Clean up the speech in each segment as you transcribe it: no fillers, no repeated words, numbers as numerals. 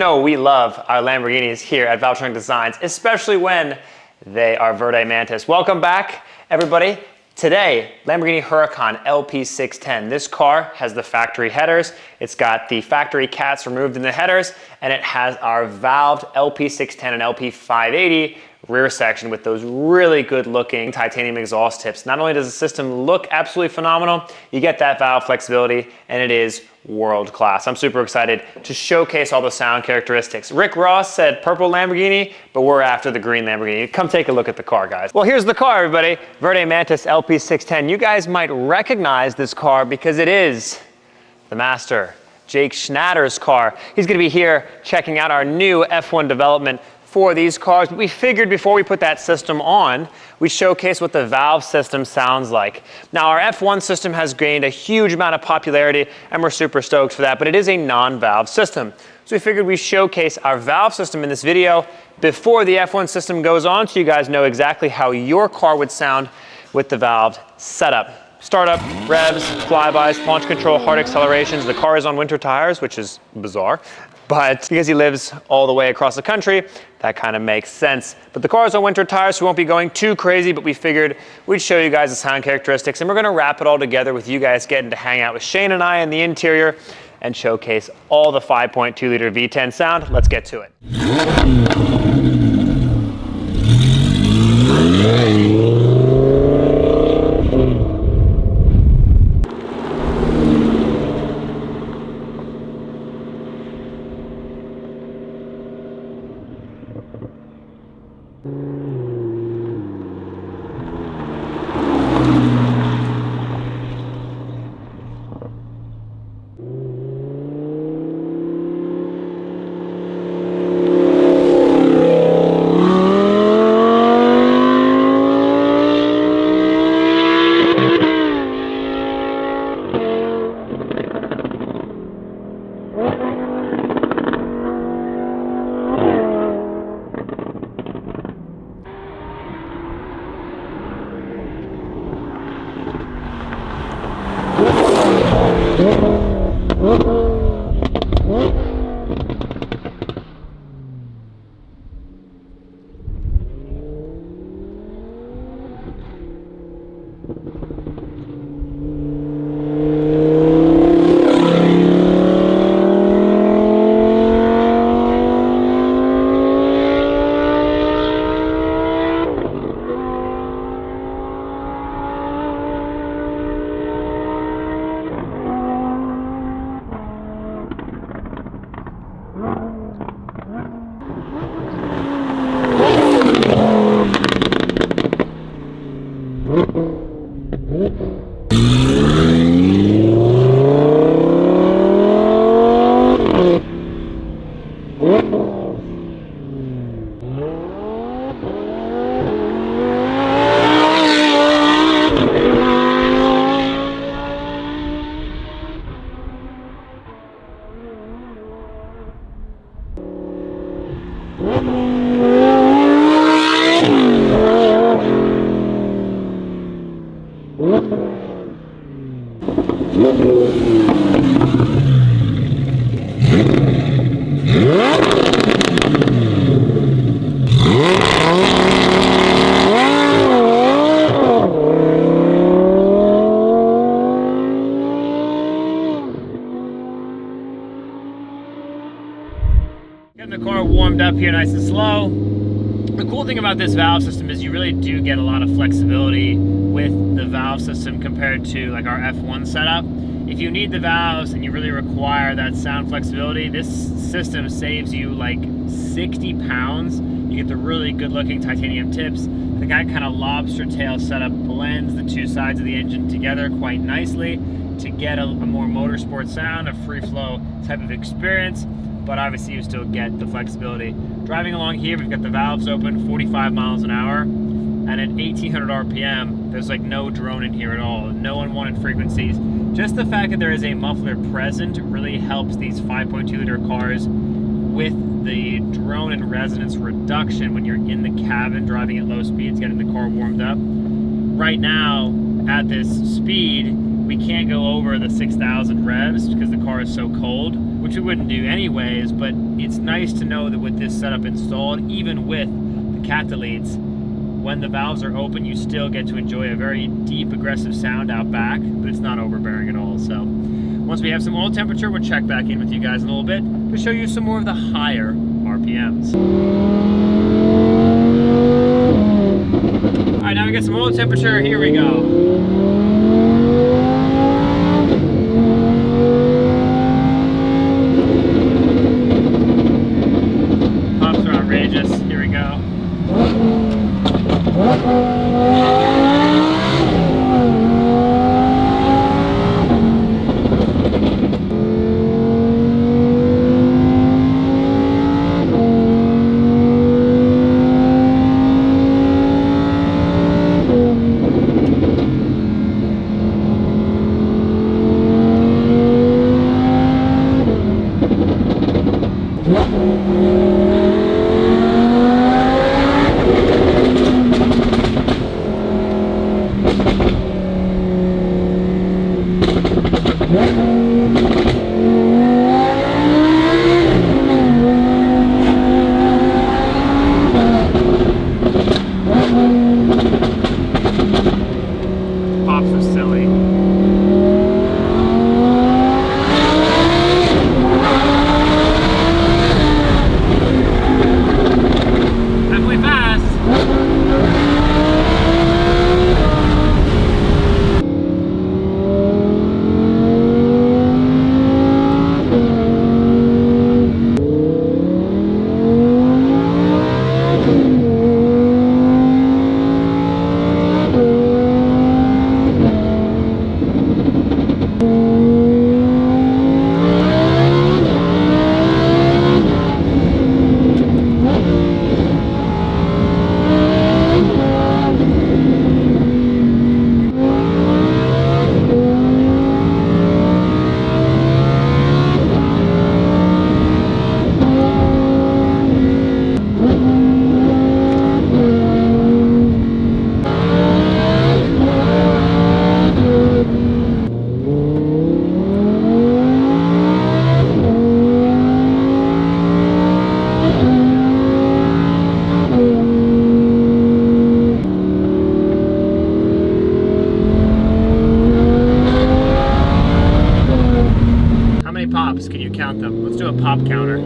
know we love our Lamborghinis here at Valvetronic Designs, especially when they are Verde Mantis. Welcome back, everybody. Today, Lamborghini Huracan LP610. This car has the factory headers. It's got the factory cats removed in the headers, and it has our valved LP610 and LP580 rear section with those really good looking titanium exhaust tips. Not only does the system look absolutely phenomenal, you get that valve flexibility, and it is world class. I'm super excited to showcase all the sound characteristics. Rick Ross said purple Lamborghini, but we're after the green Lamborghini. Come take a look at the car, guys. Well, here's the car, everybody. Verde Mantis LP610. You guys might recognize this car because it is the master, Jake Schnatters' car. He's gonna be here checking out our new F1 development for these cars. We figured before we put that system on, we showcase what the valve system sounds like. Now, our F1 system has gained a huge amount of popularity, and we're super stoked for that, but it is a non-valve system. So we figured we showcase our valve system in this video before the F1 system goes on, so you guys know exactly how your car would sound with the valved setup. Startup, revs, flybys, launch control, hard accelerations. The car is on winter tires, which is bizarre, but because he lives all the way across the country, that kind of makes sense. But the car is on winter tires, so we won't be going too crazy, but we figured we'd show you guys the sound characteristics, and we're gonna wrap it all together with you guys getting to hang out with Shane and I in the interior and showcase all the 5.2 liter V10 sound. Let's get to it. Getting the car warmed up here nice and slow. The cool thing about this valve system is you really do get a lot of flexibility with the valve system compared to like our F1 setup. If you need the valves and you really require that sound flexibility, this system saves you like 60 pounds. You get the really good looking titanium tips. The guy kind of lobster tail setup blends the two sides of the engine together quite nicely to get a more motorsport sound, a free flow type of experience. But obviously you still get the flexibility. Driving along here, we've got the valves open 45 miles an hour, and at 1800 RPM, there's like no drone in here at all, no unwanted frequencies. Just the fact that there is a muffler present really helps these 5.2 liter cars with the drone and resonance reduction when you're in the cabin driving at low speeds, getting the car warmed up. Right now, at this speed, we can't go over the 6,000 revs because the car is so cold, which we wouldn't do anyways, but it's nice to know that with this setup installed, even with the cat deletes, when the valves are open, you still get to enjoy a very deep, aggressive sound out back, but it's not overbearing at all. So once we have some oil temperature, we'll check back in with you guys in a little bit to show you some more of the higher RPMs. All right, now we get some oil temperature. Here we go. Pops are outrageous. Here we go. Pops are silly. Definitely fast. Pops, can you count them? Let's do a pop counter.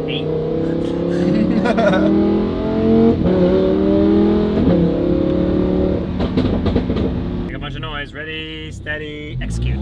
Eight. Make a bunch of noise. Ready, steady, execute.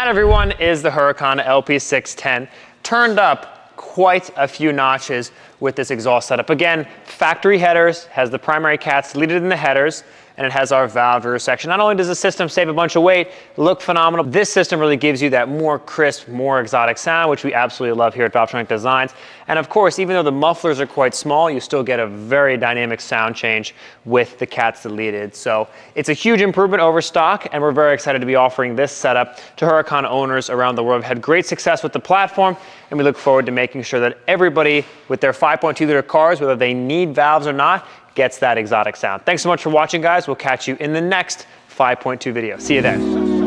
That, everyone, is the Huracan LP610, turned up quite a few notches with this exhaust setup. Again, factory headers, has the primary cats deleted in the headers, and it has our valve rear section. Not only does the system save a bunch of weight, look phenomenal, this system really gives you that more crisp, more exotic sound, which we absolutely love here at Valvetronic Designs. And of course, even though the mufflers are quite small, you still get a very dynamic sound change with the cats deleted. So it's a huge improvement over stock, and we're very excited to be offering this setup to Huracan owners around the world. We've had great success with the platform, and we look forward to making sure that everybody with their 5.2 liter cars, whether they need valves or not, gets that exotic sound. Thanks so much for watching, guys. We'll catch you in the next 5.2 video. See you then.